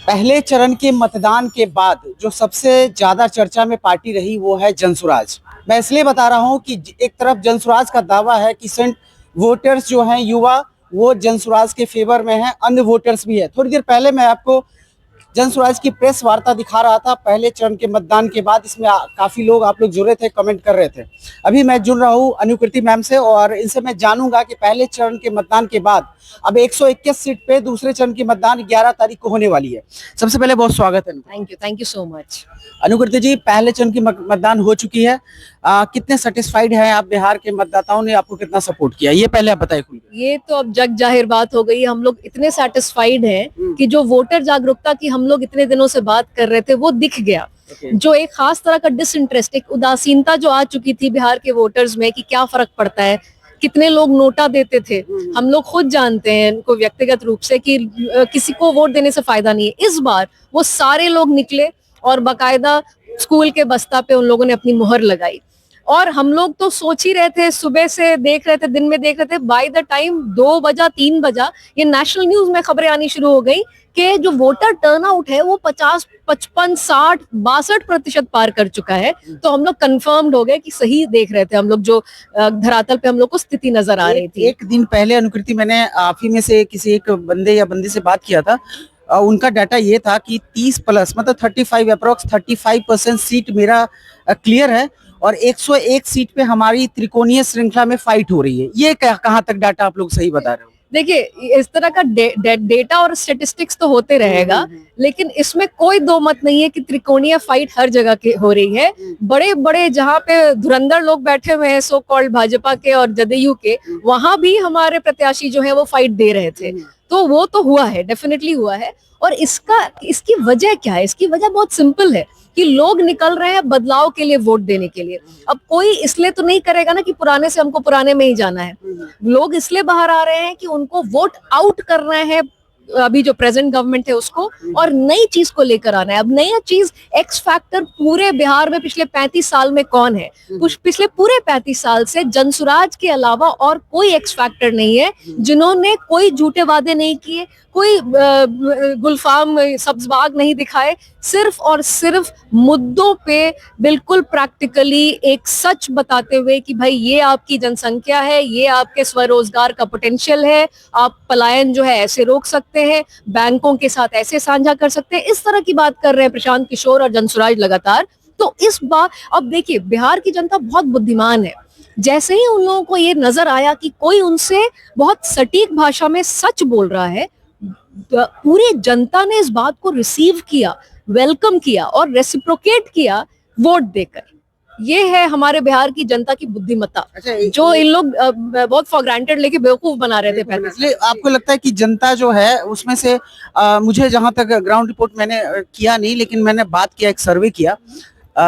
पहले चरण के मतदान के बाद जो सबसे ज्यादा चर्चा में पार्टी रही वो है जनसुराज। मैं इसलिए बता रहा हूं कि एक तरफ जनसुराज का दावा है कि सेंट वोटर्स जो हैं युवा वो जनसुराज के फेवर में हैं, अन्य वोटर्स भी है। थोड़ी देर पहले मैं आपको जनसुराज की प्रेस वार्ता दिखा रहा था पहले चरण के मतदान के बाद। इसमें काफी लोग आप लोग जुड़े थे, कमेंट कर रहे थे। अभी मैं जुड़ रहा हूँ अनुकृति मैम से और इनसे मैं जानूंगा कि पहले चरण के मतदान के बाद अब 121 सीट पे दूसरे चरण की मतदान 11 तारीख को होने वाली है। सबसे पहले बहुत स्वागत है। Thank you so much. Anukriti ji, पहले चरण की मतदान हो चुकी है, कितने सेटिस्फाइड हैं आप? बिहार के मतदाताओं ने आपको कितना सपोर्ट किया, ये पहले आप बताइए खुल के। ये तो अब जग जाहिर बात हो गई। हम लोग इतने सेटिस्फाइड हैं कि जो वोटर जागरूकता की हम लोग इतने दिनों से बात कर रहे थे वो दिख गया। जो एक खास तरह का डिसइंटरेस्ट, एक उदासीनता जो आ चुकी थी बिहार के वोटर्स में कि क्या फर्क पड़ता है, कितने लोग नोटा देते थे। हम लोग खुद जानते हैं इनको व्यक्तिगत रूप से कि किसी को वोट देने से फायदा नहीं है। इस बार वो सारे लोग निकले और बाकायदा स्कूल के बस्ता पे उन लोगों ने अपनी मोहर लगाई। और हम लोग तो सोच ही रहे थे, सुबह से देख रहे थे, दिन में देख रहे थे, बाय द टाइम 2 बजा 3 बजा ये नेशनल न्यूज में खबरें आनी शुरू हो गई कि जो वोटर टर्नआउट है वो 50, 55, 60, 62% पार कर चुका है। तो हम लोग कंफर्म्ड हो गए कि सही देख रहे थे हम लोग, जो धरातल पे हम लोग को स्थिति नजर आ रही थी। एक दिन पहले अनुकृति मैंने आप ही में से किसी एक बंदे या बंदी से बात किया था, उनका डाटा ये था कि 30 प्लस मतलब 35 अप्रोक्स 35% सीट मेरा क्लियर है और 101 सीट पे हमारी त्रिकोणीय श्रृंखला में फाइट हो रही है। ये कहाँ तक डाटा आप लोग सही बता रहे हो? देखिए, इस तरह का डेटा और स्टेटिस्टिक्स तो होते रहेगा, लेकिन इसमें कोई दो मत नहीं है कि त्रिकोणीय फाइट हर जगह के हो रही है। बड़े बड़े जहाँ पे धुरंधर लोग बैठे हुए हैं, सो कॉल्ड भाजपा के और जदयू के, वहां भी हमारे प्रत्याशी जो है वो फाइट दे रहे थे। तो वो तो हुआ है, डेफिनेटली हुआ है। और इसकी वजह क्या है? इसकी वजह बहुत सिंपल है कि लोग निकल रहे हैं बदलाव के लिए, वोट देने के लिए। अब कोई इसलिए तो नहीं करेगा ना कि पुराने से हमको पुराने में ही जाना है। लोग इसलिए बाहर आ रहे हैं कि उनको वोट आउट करना है अभी जो प्रेजेंट गवर्नमेंट है उसको, और नई चीज को लेकर आना है। अब नई चीज, एक्स फैक्टर पूरे बिहार में पिछले 35 साल में कौन है? पिछले पूरे 35 साल से जनसुराज के अलावा और कोई एक्स फैक्टर नहीं है जिन्होंने कोई झूठे वादे नहीं किए, कोई गुलफाम सब्जबाग नहीं दिखाए। सिर्फ और सिर्फ मुद्दों पे बिल्कुल प्रैक्टिकली एक सच बताते हुए कि भाई ये आपकी जनसंख्या है, ये आपके स्वरोजगार का पोटेंशियल है, आप पलायन जो है ऐसे रोक सकते हैं, बैंकों के साथ ऐसे साझा कर सकते हैं। इस तरह की बात कर रहे हैं प्रशांत किशोर और जनसुराज लगातार। तो इस बार अब देखिए, बिहार की जनता बहुत बुद्धिमान है। जैसे ही उन लोगों को ये नजर आया कि कोई उनसे बहुत सटीक भाषा में सच बोल रहा है, पूरी जनता ने इस बात को रिसीव किया, वेलकम किया और रेसिप्रोकेट किया वोट देकर। ये है हमारे बिहार की जनता की बुद्धिमत्ता। अच्छा, जो इन लोग बहुत फॉर ग्रांटेड लेके बेवकूफ बना रहे थे पहले। इसलिए आपको लगता है कि जनता जो है उसमें से मुझे जहां तक ग्राउंड रिपोर्ट मैंने किया नहीं, लेकिन मैंने बात किया, एक सर्वे किया,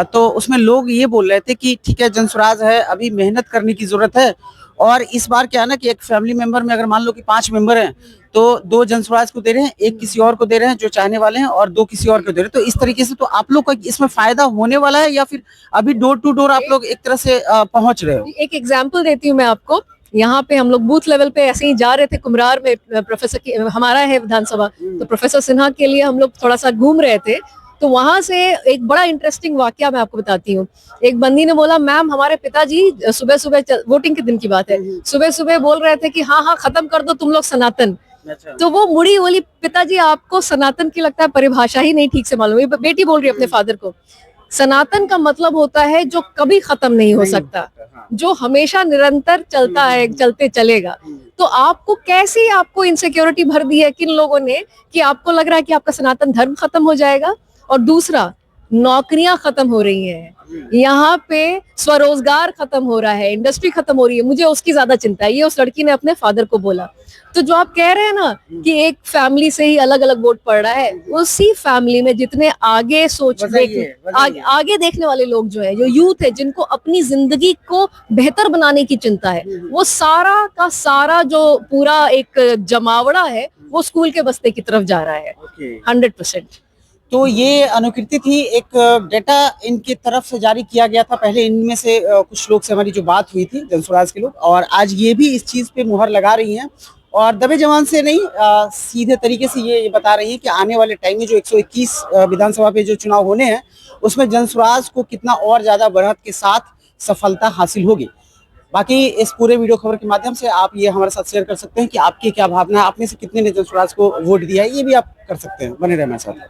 तो उसमें लोग ये बोल रहे थे कि ठीक है जनसुराज है, अभी मेहनत करने की जरूरत है। और इस बार क्या है ना कि एक फैमिली मेंबर में अगर मान लो कि 5 मेंबर हैं तो 2 जनसुराज को दे रहे हैं, 1 किसी और को दे रहे हैं जो चाहने वाले हैं, और 2 किसी और को दे रहे हैं। तो इस तरीके से तो आप लोग का इसमें फायदा होने वाला है, या फिर अभी डोर टू डोर आप लोग एक तरह से पहुंच रहे हो? एक एग्जाम्पल देती हूँ मैं आपको। यहाँ पे हम लोग बूथ लेवल पे ऐसे ही जा रहे थे, कुम्हरार में प्रोफेसर की हमारा है विधानसभा, तो प्रोफेसर सिन्हा के लिए हम लोग थोड़ा सा घूम रहे थे। तो वहां से एक बड़ा इंटरेस्टिंग वाकया मैं आपको बताती हूँ। एक बंदी ने बोला, मैम हमारे पिताजी सुबह सुबह, वोटिंग के दिन की बात है, सुबह सुबह बोल रहे थे कि हाँ हाँ खत्म कर दो तुम लोग सनातन। तो वो मुड़ी बोली, पिताजी आपको सनातन की लगता है परिभाषा ही नहीं ठीक से मालूम। बेटी बोल रही है अपने फादर को, सनातन का मतलब होता है जो कभी खत्म नहीं हो सकता, जो हमेशा निरंतर चलता है, चलते चलेगा। तो आपको कैसी आपको इनसिक्योरिटी भर दी है किन लोगों ने कि आपको लग रहा है कि आपका सनातन धर्म खत्म हो जाएगा। और दूसरा, नौकरियां खत्म हो रही हैं, यहाँ पे स्वरोजगार खत्म हो रहा है, इंडस्ट्री खत्म हो रही है। मुझे उसकी ज्यादा चिंता है। ये उस लड़की ने अपने फादर को बोला। तो जो आप कह रहे हैं ना कि एक फैमिली से ही अलग अलग वोट पड़ रहा है, उसी फैमिली में जितने आगे आगे देखने वाले लोग जो है, जो यूथ है, जिनको अपनी जिंदगी को बेहतर बनाने की चिंता है, वो सारा का सारा जो पूरा एक जमावड़ा है वो स्कूल के बस्ते की तरफ जा रहा है 100%। तो ये अनुकृति थी, एक डेटा इनकी तरफ से जारी किया गया था पहले। इनमें से कुछ लोग से हमारी जो बात हुई थी जनसुराज के लोग, और आज ये भी इस चीज पे मुहर लगा रही हैं और दबे जवान से नहीं, सीधे तरीके से ये बता रही है कि आने वाले टाइम में जो 121 विधानसभा पे जो चुनाव होने हैं उसमें जनसुराज को कितना और ज्यादा बढ़त के साथ सफलता हासिल होगी। बाकी इस पूरे वीडियो खबर के माध्यम से आप ये हमारे साथ शेयर कर सकते हैं कि आपकी क्या भावना है, आप में से कितने ने जनसुराज को वोट दिया है, ये भी आप कर सकते हैं। बने रहे हमारे साथ।